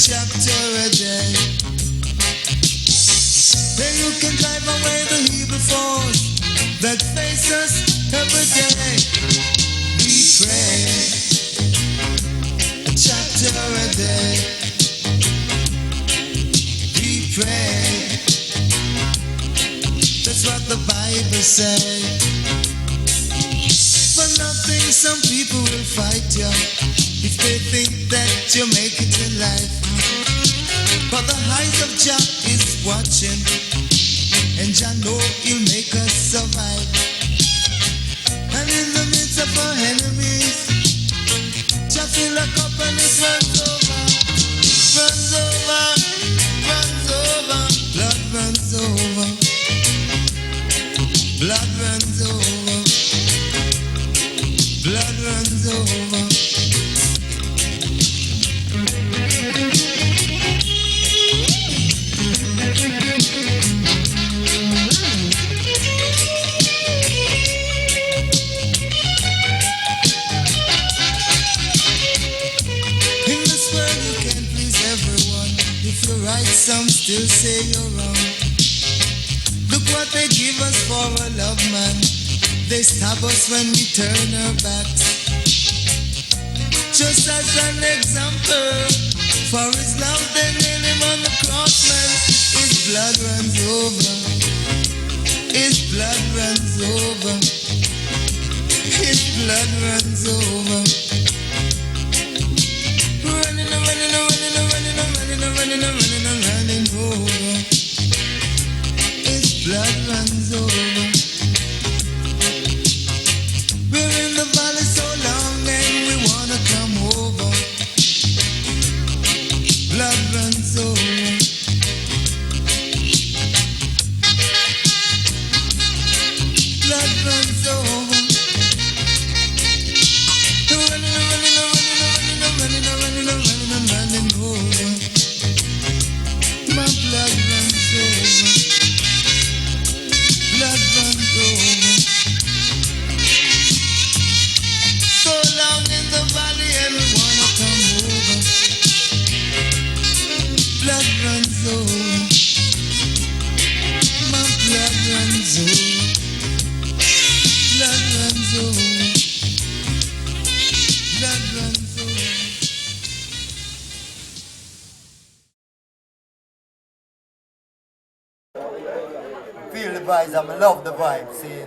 chapter a day. Then you can drive away the evil force that face us every day. We pray a chapter a day. We pray. That's what the Bible says. For nothing, some people will fight you if they think that you make it in life. But the eyes of Jah is watching, and Jah know He'll make us survive. And in the midst of our enemies, Jah fill a cup and it runs over, runs over, runs over. Blood runs over, blood runs over, blood runs over. Some still say you're wrong. Look what they give us for a love, man. They stab us when we turn our backs. Just as an example, for His love they nailed Him on the cross, man. His blood runs over, His blood runs over, His blood runs over. Running, running, running, running, running, running, running, running over. His blood runs over. We're in the valley so long and we wanna come over. Blood runs over. Blood runs over. Running, running, running, running, running, running, running over. My blood runs over. Blood runs over. So long in the valley and we wanna come over. Blood runs over. My blood runs over. Blood runs over. Blood runs over. Feel the vibes, I love the vibes, see.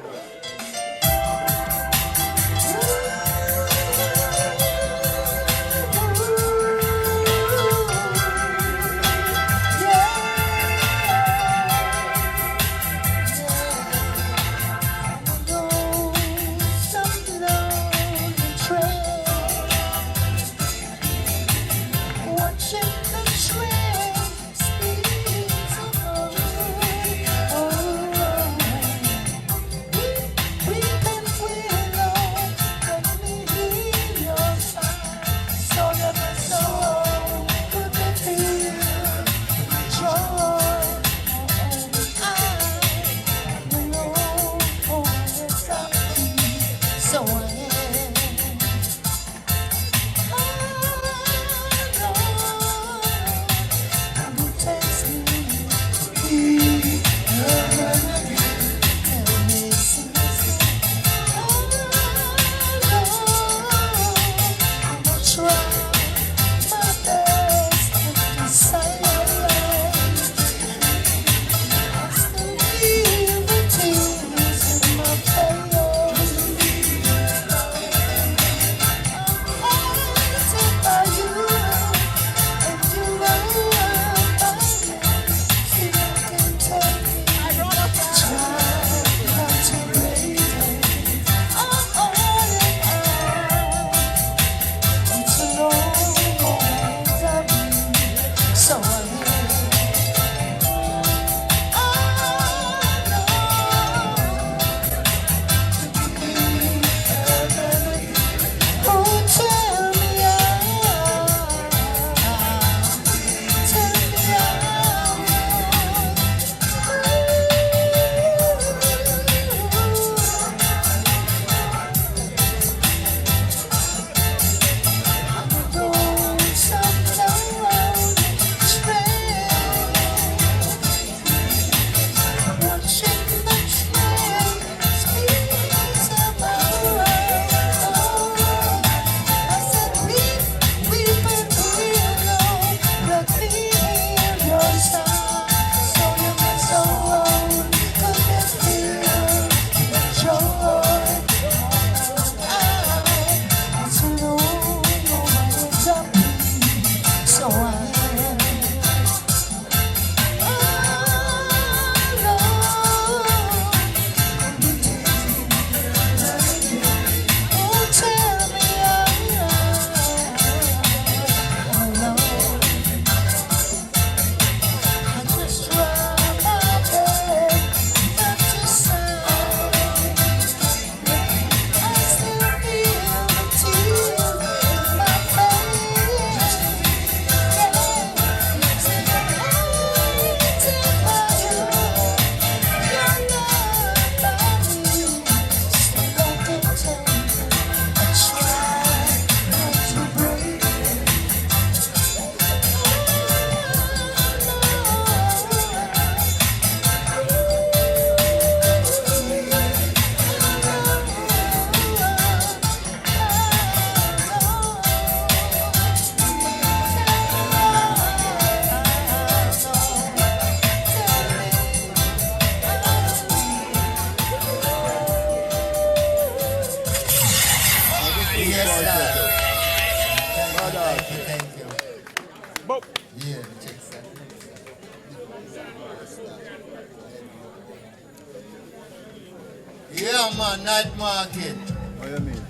Yeah, man, night market. What do you mean?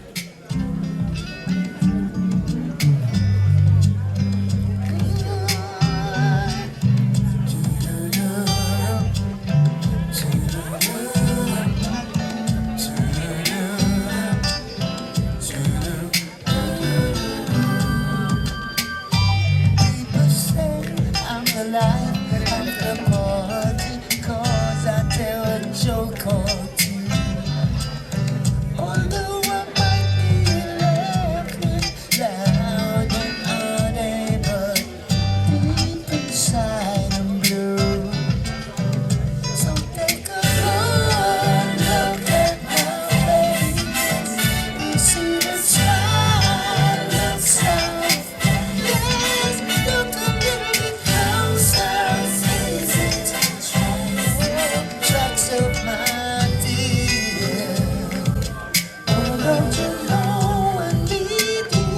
People say I'm the life of the party, 'cause I tell a joke or two. Although I might be laughing loud and unable, deep inside I'm blue. So take a good look at my face. You see the smile inside. Yes, look a little bit closer. Is it tracks of my dear? Oh, don't you know I need you?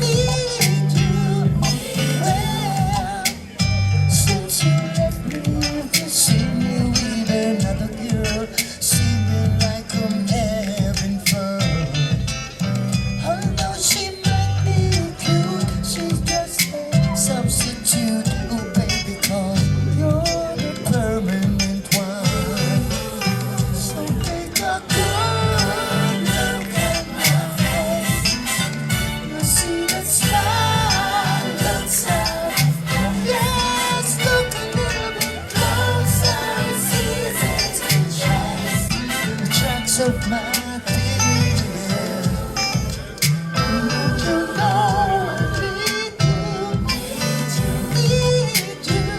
Need you. Well, since you left me, you see me with another girl, seeming like I'm having fun. Although she might be cute, she's just a substitute. Oh, baby, 'cause you're the permanent one. So take a good look at my face. You see the smile inside. Yes, look a little bit closer. It's easy to trace the tracks of my dear. You know I need you, need you.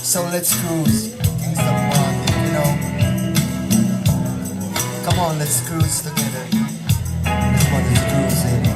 So let's cruise. Kingston Market, you know. Come on, let's cruise together. This one is cruising.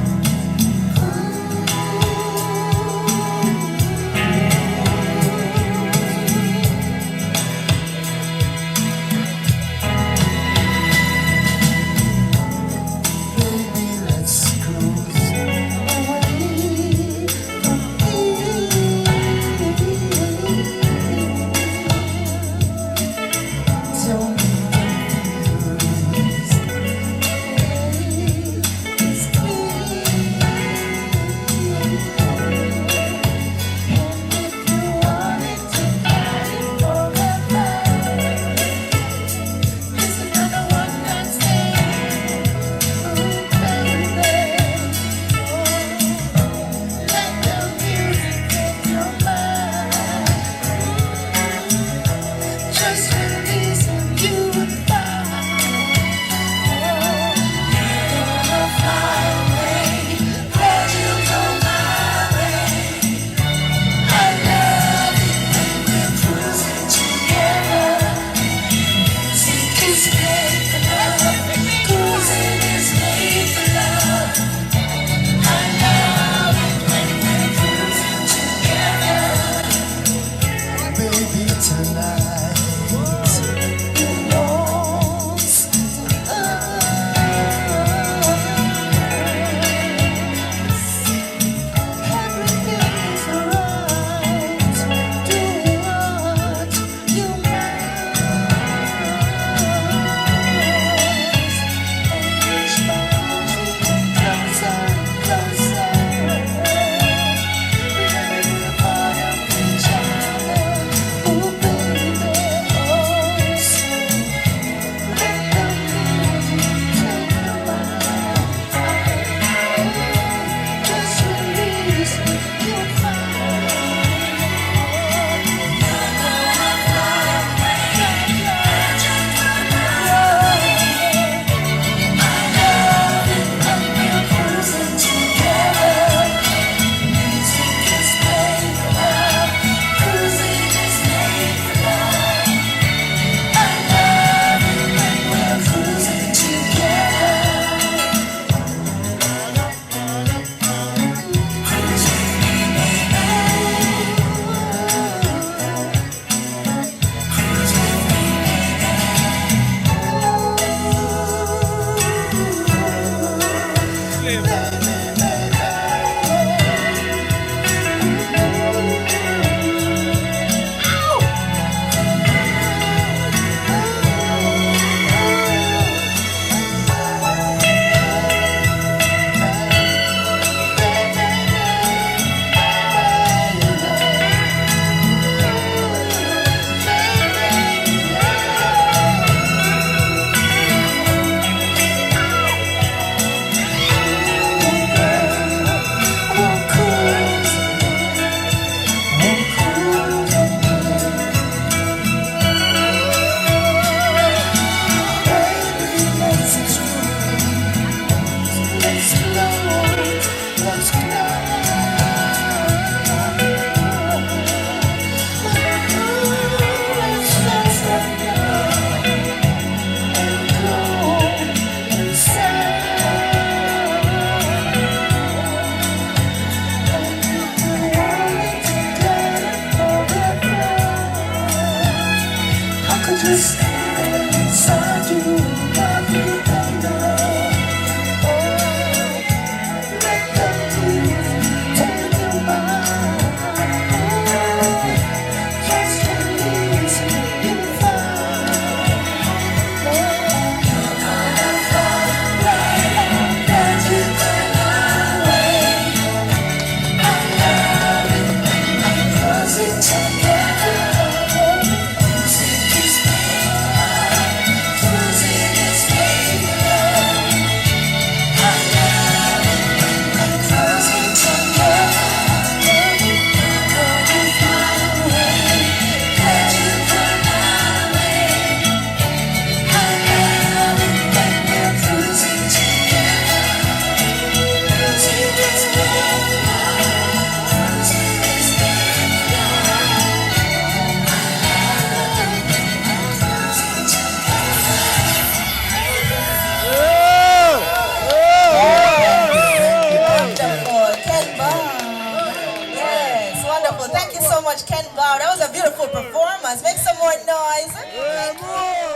Thank you so much, Ken Bauer. That was a beautiful performance. Make some more noise.